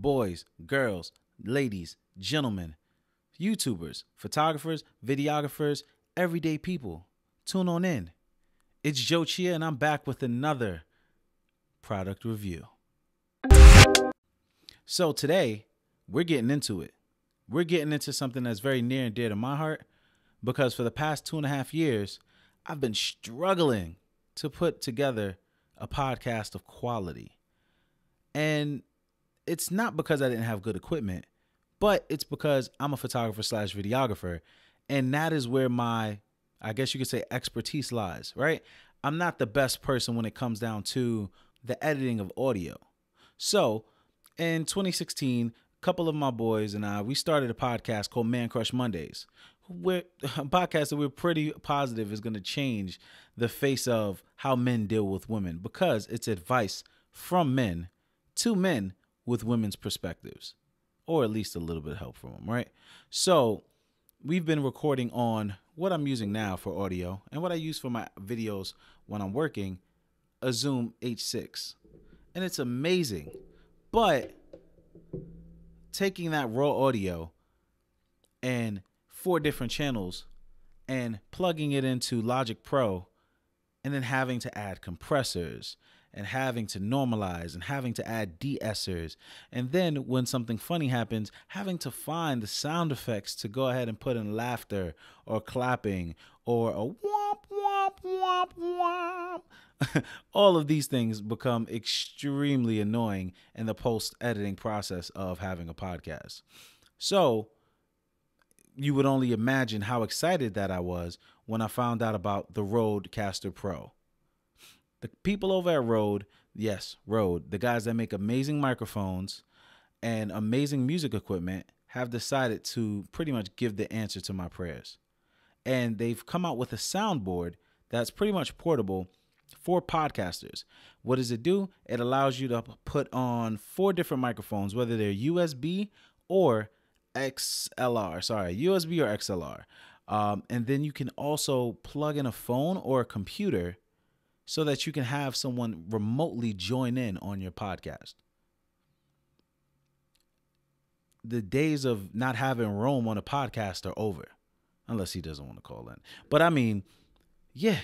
boys, girls, ladies, gentlemen, YouTubers, photographers, videographers, everyday people. Tune on in. It's Joe Chea, and I'm back with another product review. So today, we're getting into it. We're getting into something that's very near and dear to my heart, because for the past 2.5 years, I've been struggling to put together a podcast of quality. And it's not because I didn't have good equipment, but it's because I'm a photographer / videographer. And that is where my, I guess you could say, expertise lies, right? I'm not the best person when it comes down to the editing of audio. So in 2016, a couple of my boys and I, we started a podcast called Man Crush Mondays. A podcast that we're pretty positive is going to change the face of how men deal with women, because it's advice from men to men with women's perspectives, or at least a little bit of help from them, right? So we've been recording on what I'm using now for audio and what I use for my videos when I'm working, a Zoom H6. And it's amazing. But taking that raw audio and 4 different channels and plugging it into Logic Pro, and then having to add compressors and having to normalize and having to add de-essers, and then when something funny happens, having to find the sound effects to go ahead and put in laughter or clapping or a womp womp womp womp. All of these things become extremely annoying in the post-editing process of having a podcast. So you would only imagine how excited that I was when I found out about the RODECaster Pro. The people over at RODE, yes, RODE, the guys that make amazing microphones and amazing music equipment, have decided to pretty much give the answer to my prayers. And they've come out with a soundboard that's pretty much portable for podcasters. What does it do? It allows you to put on 4 different microphones, whether they're USB or USB or XLR. And then you can also plug in a phone or a computer so that you can have someone remotely join in on your podcast. The days of not having Rome on a podcast are over, unless he doesn't want to call in. But I mean, yeah,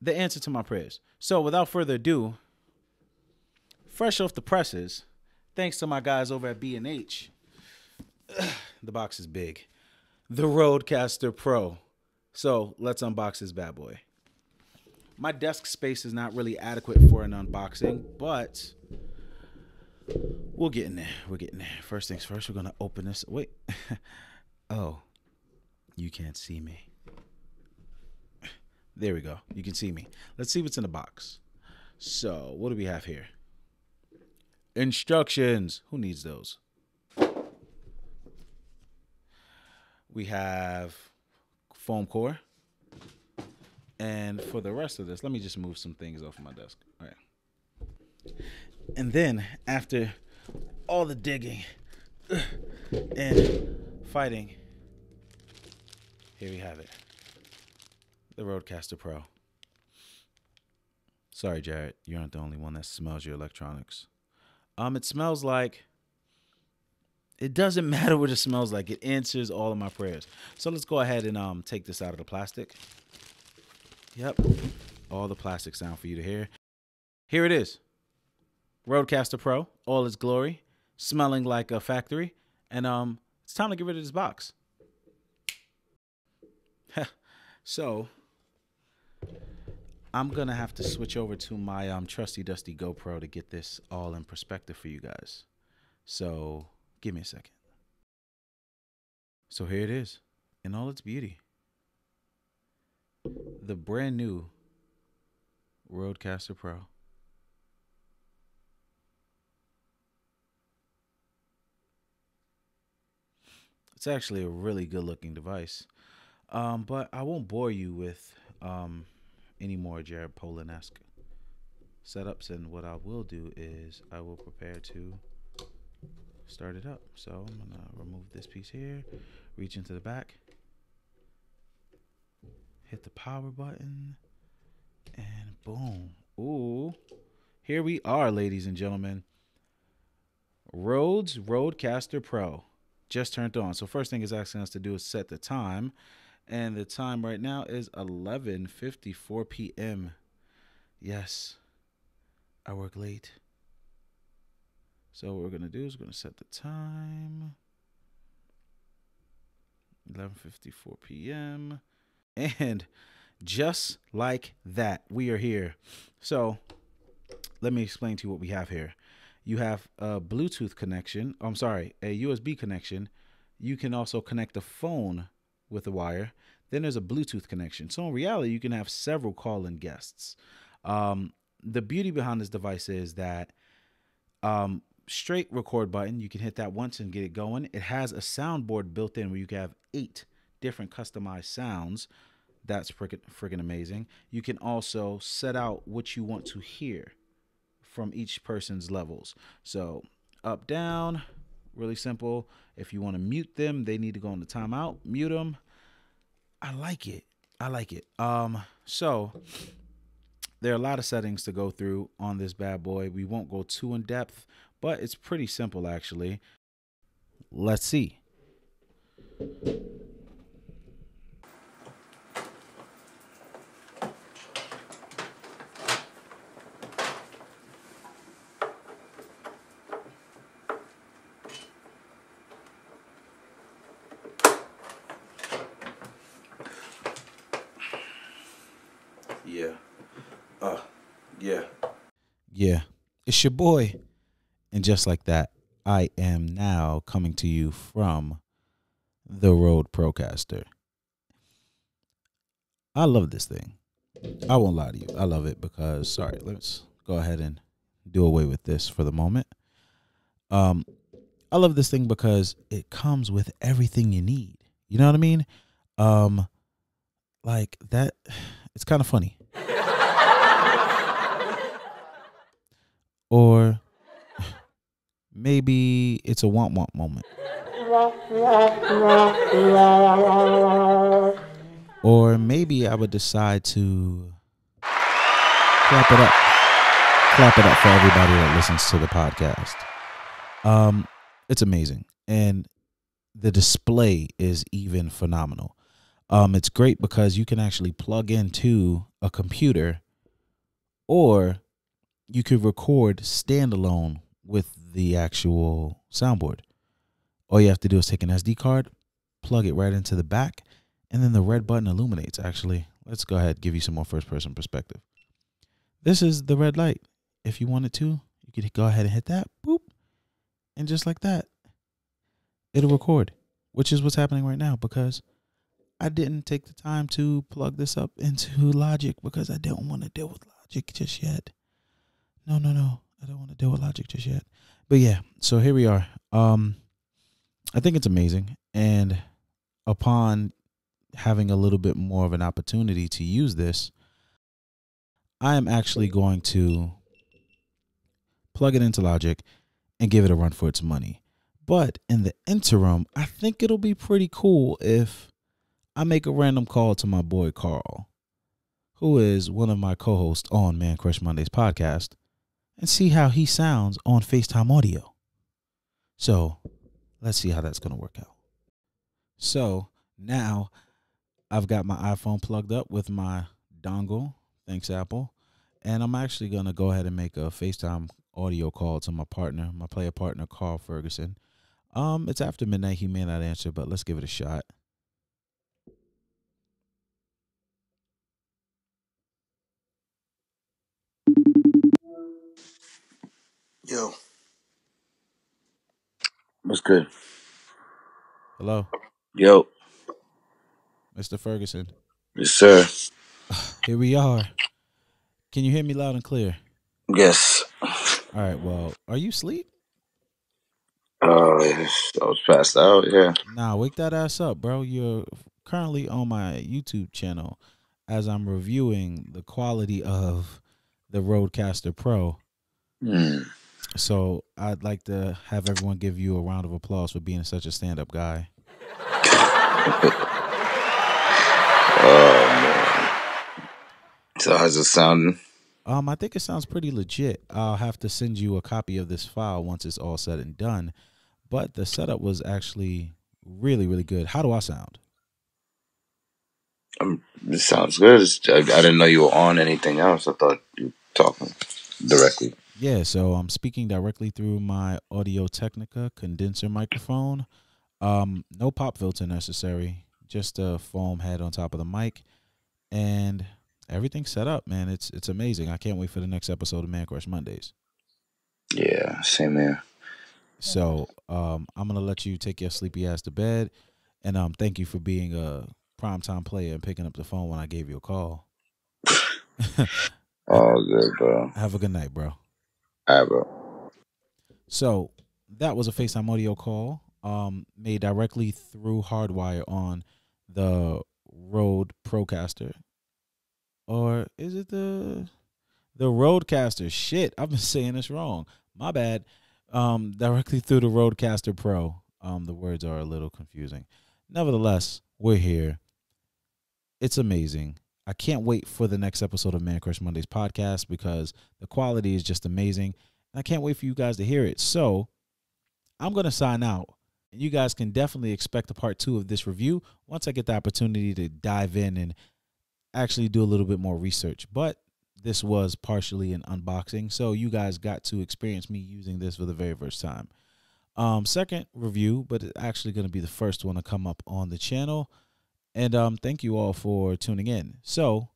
the answer to my prayers. So without further ado, fresh off the presses, thanks to my guys over at B&H, the box is big. The RODECaster Pro. So let's unbox this bad boy. My desk space is not really adequate for an unboxing, but we'll get in there. We're getting there. First things first, we're going to open this. Wait. Oh, you can't see me. There we go. You can see me. Let's see what's in the box. So what do we have here? Instructions. Who needs those? We have foam core. And for the rest of this, let me just move some things off of my desk. All right. And then after all the digging and fighting, here we have it. The RODECaster Pro. Sorry, Jared, you aren't the only one that smells your electronics. It smells like, it doesn't matter what it smells like. It answers all of my prayers. So let's go ahead and take this out of the plastic. Yep. All the plastic sound for you to hear. Here it is. RODECaster Pro, all its glory, smelling like a factory. And it's time to get rid of this box. So I'm going to have to switch over to my trusty dusty GoPro to get this all in perspective for you guys. So give me a second. So here it is in all its beauty. The brand new RODECaster Pro. It's actually a really good looking device. But I won't bore you with any more Jared Polin-esque setups. And what I will do is I will prepare to start it up. So I'm going to remove this piece here, reach into the back, hit the power button, and boom. Ooh, here we are, ladies and gentlemen. RODE's RODECaster Pro just turned on. So first thing it's asking us to do is set the time. And the time right now is 11:54 p.m. Yes, I work late. So what we're going to do is we're going to set the time. 11:54 p.m. And just like that, we are here. So let me explain to you what we have here. You have a Bluetooth connection. A USB connection. You can also connect a phone with a wire. Then there's a Bluetooth connection. So in reality, you can have several call-in guests. The beauty behind this device is that straight record button, you can hit that once and get it going. It has a soundboard built in where you can have 8 different customized sounds. That's freaking amazing. You can also set out what you want to hear from each person's levels. So up, down, really simple. If you want to mute them, they need to go into timeout, mute them. I like it. So there are a lot of settings to go through on this bad boy. We won't go too in depth, but it's pretty simple actually. Let's see. Yeah, it's your boy. And just like that, I am now coming to you from the RODE RODECaster. I love this thing. I won't lie to you. I love it because, let's go ahead and do away with this for the moment. I love this thing because it comes with everything you need. You know what I mean? Like that, it's kind of funny. Or maybe it's a womp moment. Or maybe I would decide to clap it up for everybody that listens to the podcast. It's amazing. And the display is even phenomenal. It's great because you can actually plug into a computer, or you could record standalone with the actual soundboard. All you have to do is take an SD card, plug it right into the back, and then the red button illuminates. Actually, let's go ahead and give you some more first-person perspective. This is the red light. If you wanted to, you could go ahead and hit that, boop, and just like that, it'll record, which is what's happening right now because I didn't take the time to plug this up into Logic because I don't want to deal with Logic just yet. No. I don't want to deal with Logic just yet. But yeah, so here we are. I think it's amazing. And upon having a little bit more of an opportunity to use this, I am actually going to plug it into Logic and give it a run for its money. But in the interim, I think it'll be pretty cool if I make a random call to my boy Carl, who is one of my co-hosts on Man Crush Monday's podcast, and see how he sounds on FaceTime audio. So let's see how that's going to work out. So now I've got my iPhone plugged up with my dongle. Thanks, Apple. And I'm actually going to go ahead and make a FaceTime audio call to my partner, my player partner, Carl Ferguson. It's after midnight. He may not answer, but let's give it a shot. Yo. What's good? Hello? Yo. Mr. Ferguson. Yes, sir. Here we are. Can you hear me loud and clear? Yes. All right, well, are you asleep? I was passed out, yeah. Nah, wake that ass up, bro. You're currently on my YouTube channel as I'm reviewing the quality of the RODECaster Pro. So I'd like to have everyone give you a round of applause for being such a stand-up guy. Oh, man. So how's it sounding? I think it sounds pretty legit. I'll have to send you a copy of this file once it's all said and done. But the setup was actually really, really good. How do I sound? It sounds good. I didn't know you were on anything else. I thought you were talking directly. Yeah, so I'm speaking directly through my Audio-Technica condenser microphone. No pop filter necessary, just a foam head on top of the mic, and everything's set up, man. It's amazing. I can't wait for the next episode of Man Crush Mondays. Yeah, same here. So I'm gonna let you take your sleepy ass to bed, and thank you for being a primetime player and picking up the phone when I gave you a call. All good, bro. Have a good night, bro. All right, bro. So that was a FaceTime audio call made directly through hardwire on the Rode Procaster. Or is it the RODECaster? Shit, I've been saying this wrong. My bad. Directly through the RODECaster Pro. The words are a little confusing. Nevertheless, we're here. It's amazing. I can't wait for the next episode of Man Crush Mondays podcast because the quality is just amazing. And I can't wait for you guys to hear it. So I'm going to sign out. And you guys can definitely expect a part 2 of this review once I get the opportunity to dive in and actually do a little bit more research. But this was partially an unboxing, so you guys got to experience me using this for the very first time. Second review, but it's actually going to be the first one to come up on the channel. And thank you all for tuning in. So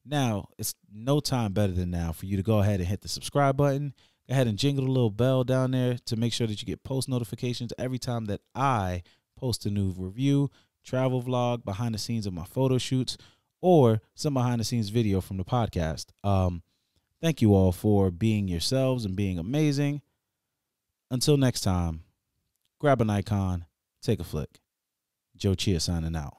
now it's no time better than now for you to go ahead and hit the subscribe button. Go ahead and jingle the little bell down there to make sure that you get post notifications every time that I post a new review, travel vlog, behind the scenes of my photo shoots, or some behind the scenes video from the podcast. Thank you all for being yourselves and being amazing. Until next time, grab an icon, take a flick. Joe Chea signing out.